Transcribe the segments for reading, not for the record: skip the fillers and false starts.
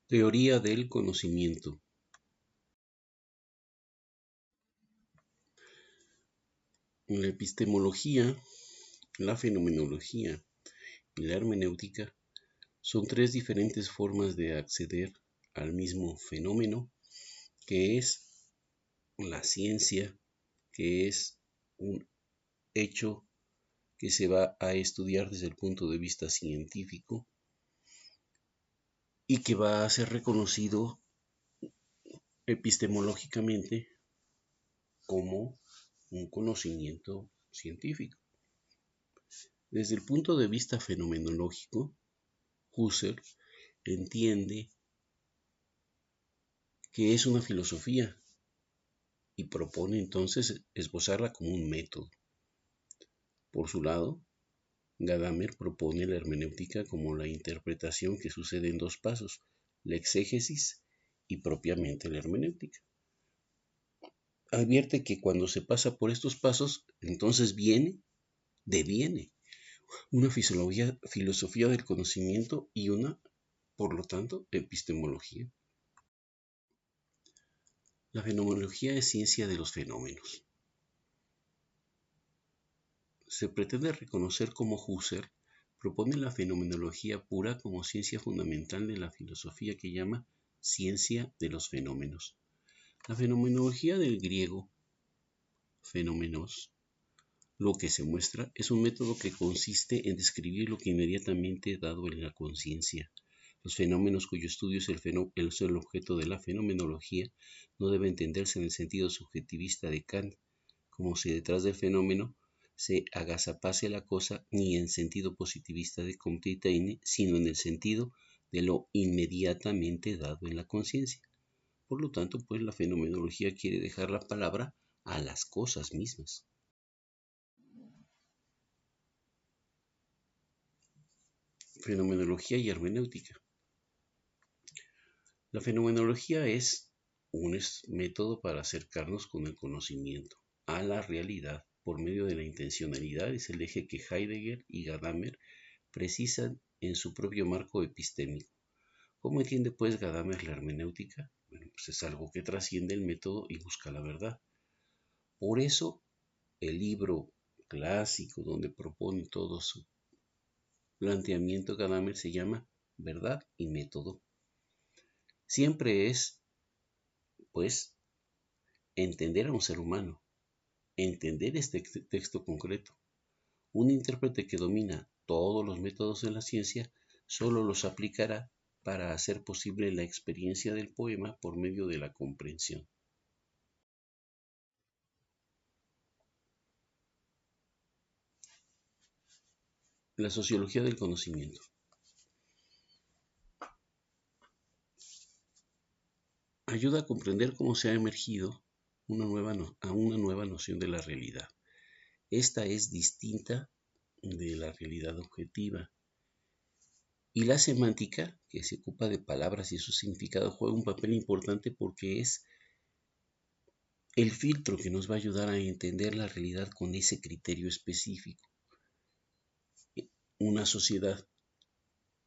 Teoría del conocimiento. La epistemología, la fenomenología y la hermenéutica son tres diferentes formas de acceder al mismo fenómeno, que es la ciencia, que es un hecho que se va a estudiar desde el punto de vista científico y que va a ser reconocido epistemológicamente como un conocimiento científico. Desde el punto de vista fenomenológico, Husserl entiende que es una filosofía y propone entonces esbozarla como un método. Por su lado, Gadamer propone la hermenéutica como la interpretación que sucede en dos pasos, la exégesis y propiamente la hermenéutica. Advierte que cuando se pasa por estos pasos, entonces deviene una filosofía del conocimiento y una, por lo tanto, epistemología. La fenomenología es ciencia de los fenómenos. Se pretende reconocer como Husserl propone la fenomenología pura como ciencia fundamental de la filosofía que llama ciencia de los fenómenos. La fenomenología del griego fenómenos, lo que se muestra es un método que consiste en describir lo que inmediatamente dado en la conciencia. Los fenómenos cuyo estudio es el objeto de la fenomenología no debe entenderse en el sentido subjetivista de Kant, como si detrás del fenómeno se agazapase la cosa, ni en sentido positivista de Comte, sino en el sentido de lo inmediatamente dado en la conciencia. Por lo tanto, pues la fenomenología quiere dejar la palabra a las cosas mismas. Fenomenología y hermenéutica. La fenomenología es un método para acercarnos con el conocimiento a la realidad por medio de la intencionalidad. Es el eje que Heidegger y Gadamer precisan en su propio marco epistémico. ¿Cómo entiende pues Gadamer la hermenéutica? Bueno, pues es algo que trasciende el método y busca la verdad. Por eso el libro clásico donde propone todo su planteamiento Gadamer se llama Verdad y Método. Siempre es, pues, entender a un ser humano, entender este texto concreto. Un intérprete que domina todos los métodos de la ciencia solo los aplicará para hacer posible la experiencia del poema por medio de la comprensión. La sociología del conocimiento. Ayuda a comprender cómo se ha emergido una nueva noción de la realidad. Esta es distinta de la realidad objetiva. Y la semántica, que se ocupa de palabras y su significado, juega un papel importante porque es el filtro que nos va a ayudar a entender la realidad con ese criterio específico. Una sociedad,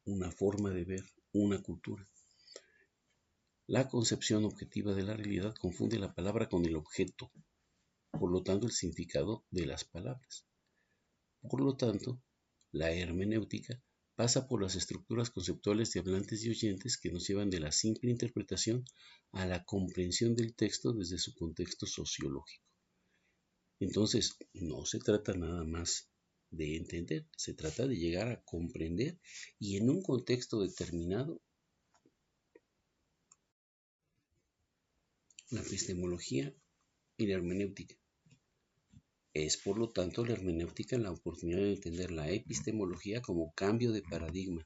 una forma de ver, una cultura. La concepción objetiva de la realidad confunde la palabra con el objeto, por lo tanto el significado de las palabras. Por lo tanto, la hermenéutica pasa por las estructuras conceptuales de hablantes y oyentes que nos llevan de la simple interpretación a la comprensión del texto desde su contexto sociológico. Entonces, no se trata nada más de entender, se trata de llegar a comprender y en un contexto determinado. La epistemología y la hermenéutica. Es por lo tanto la hermenéutica la oportunidad de entender la epistemología como cambio de paradigma,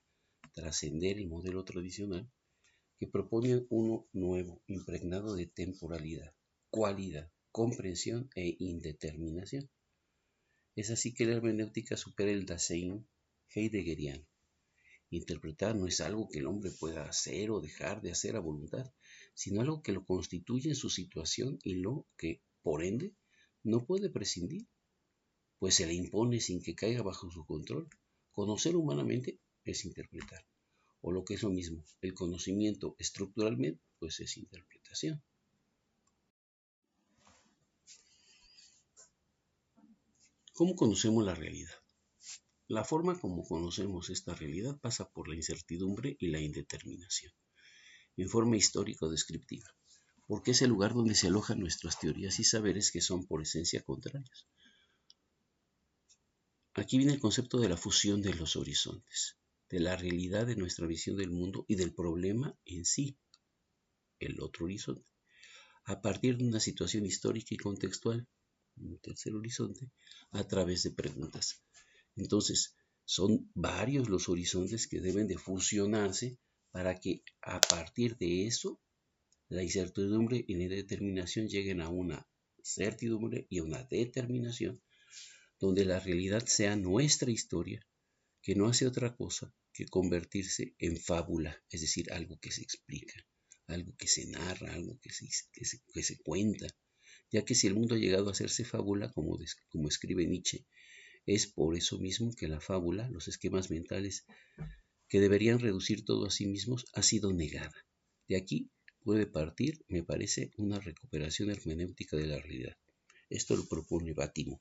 trascender el modelo tradicional que propone uno nuevo, impregnado de temporalidad, cualidad, comprensión e indeterminación. Es así que la hermenéutica supera el Dasein heideggeriano. Interpretar no es algo que el hombre pueda hacer o dejar de hacer a voluntad, sino algo que lo constituye en su situación y lo que, por ende, no puede prescindir, pues se le impone sin que caiga bajo su control. Conocer humanamente es interpretar. o lo que es lo mismo, el conocimiento estructuralmente, pues es interpretación. ¿Cómo conocemos la realidad? La forma como conocemos esta realidad pasa por la incertidumbre y la indeterminación, en forma histórico-descriptiva, porque es el lugar donde se alojan nuestras teorías y saberes que son por esencia contrarios. Aquí viene el concepto de la fusión de los horizontes, de la realidad de nuestra visión del mundo y del problema en sí, el otro horizonte, a partir de una situación histórica y contextual, un tercer horizonte, a través de preguntas. Entonces, son varios los horizontes que deben de fusionarse para que a partir de eso la incertidumbre y la indeterminación lleguen a una certidumbre y a una determinación donde la realidad sea nuestra historia, que no hace otra cosa que convertirse en fábula, es decir, algo que se explica, algo que se narra, algo que se cuenta, ya que si el mundo ha llegado a hacerse fábula, como escribe Nietzsche, es por eso mismo que la fábula, los esquemas mentales que deberían reducir todo a sí mismos, ha sido negada. De aquí puede partir, me parece, una recuperación hermenéutica de la realidad. Esto lo propone Bátimo.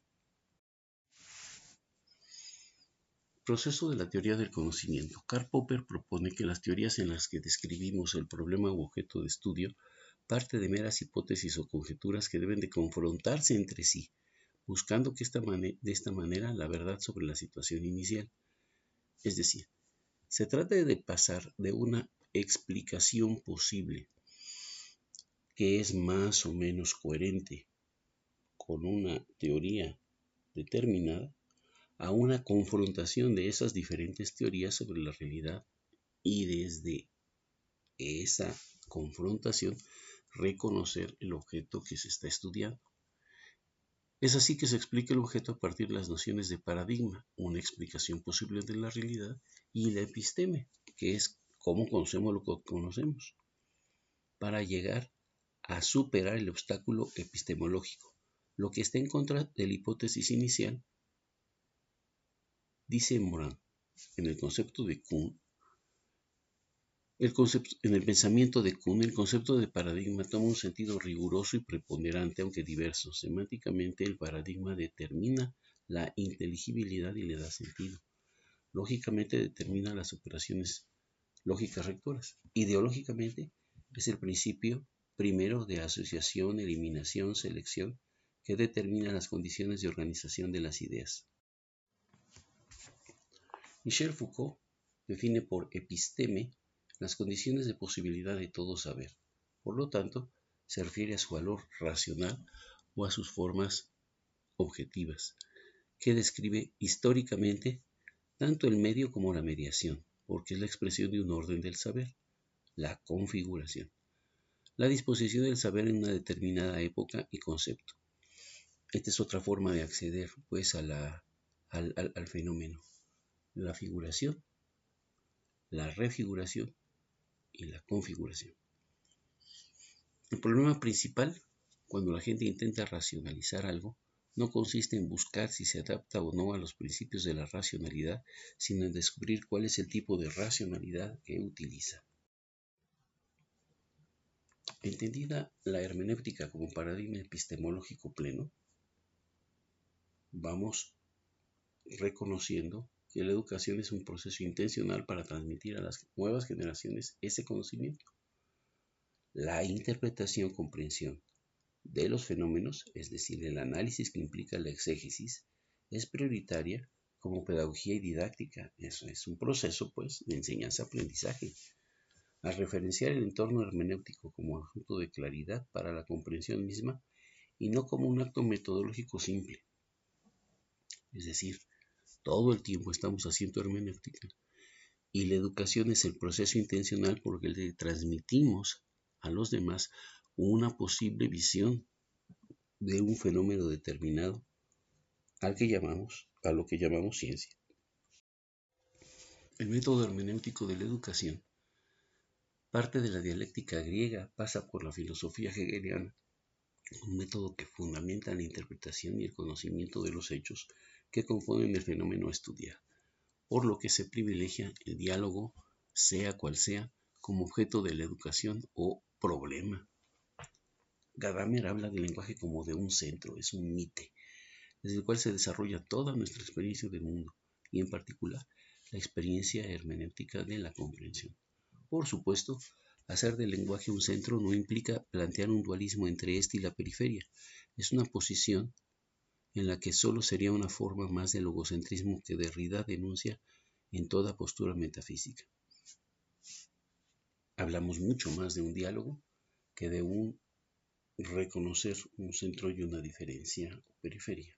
Proceso de la teoría del conocimiento. Karl Popper propone que las teorías en las que describimos el problema u objeto de estudio parte de meras hipótesis o conjeturas que deben de confrontarse entre sí, buscando que de esta manera la verdad sobre la situación inicial. Es decir, se trata de pasar de una explicación posible que es más o menos coherente con una teoría determinada a una confrontación de esas diferentes teorías sobre la realidad y desde esa confrontación reconocer el objeto que se está estudiando. Es así que se explica el objeto a partir de las nociones de paradigma, una explicación posible de la realidad, y la episteme, que es cómo conocemos lo que conocemos, para llegar a superar el obstáculo epistemológico, lo que está en contra de la hipótesis inicial. Dice Morán, en el concepto de Kuhn, en el pensamiento de Kuhn, el concepto de paradigma toma un sentido riguroso y preponderante, aunque diverso. Semánticamente, el paradigma determina la inteligibilidad y le da sentido. Lógicamente, determina las operaciones lógicas rectoras. Ideológicamente, es el principio primero de asociación, eliminación, selección, que determina las condiciones de organización de las ideas. Michel Foucault define por episteme las condiciones de posibilidad de todo saber. Por lo tanto, se refiere a su valor racional o a sus formas objetivas, que describe históricamente tanto el medio como la mediación, porque es la expresión de un orden del saber, la configuración, la disposición del saber en una determinada época y concepto. Esta es otra forma de acceder, pues, al fenómeno, la figuración, la refiguración y la configuración. El problema principal, cuando la gente intenta racionalizar algo, no consiste en buscar si se adapta o no a los principios de la racionalidad, sino en descubrir cuál es el tipo de racionalidad que utiliza. Entendida la hermenéutica como paradigma epistemológico pleno, vamos reconociendo que la educación es un proceso intencional para transmitir a las nuevas generaciones ese conocimiento. La interpretación, comprensión de los fenómenos, es decir, el análisis que implica la exégesis, es prioritaria como pedagogía y didáctica. Eso es un proceso, pues, de enseñanza-aprendizaje. Al referenciar el entorno hermenéutico como asunto de claridad para la comprensión misma y no como un acto metodológico simple. Es decir, todo el tiempo estamos haciendo hermenéutica y la educación es el proceso intencional por el que transmitimos a los demás una posible visión de un fenómeno determinado a lo que llamamos ciencia. El método hermenéutico de la educación parte de la dialéctica griega, pasa por la filosofía hegeliana, un método que fundamenta la interpretación y el conocimiento de los hechos que componen el fenómeno a estudiar, por lo que se privilegia el diálogo, sea cual sea, como objeto de la educación o problema. Gadamer habla del lenguaje como de un centro, es un mite, desde el cual se desarrolla toda nuestra experiencia del mundo, y en particular la experiencia hermenéutica de la comprensión. Por supuesto, hacer del lenguaje un centro no implica plantear un dualismo entre este y la periferia. Es una posición en la que solo sería una forma más del logocentrismo que Derrida denuncia en toda postura metafísica. Hablamos mucho más de un diálogo que de un reconocer un centro y una diferencia o periferia.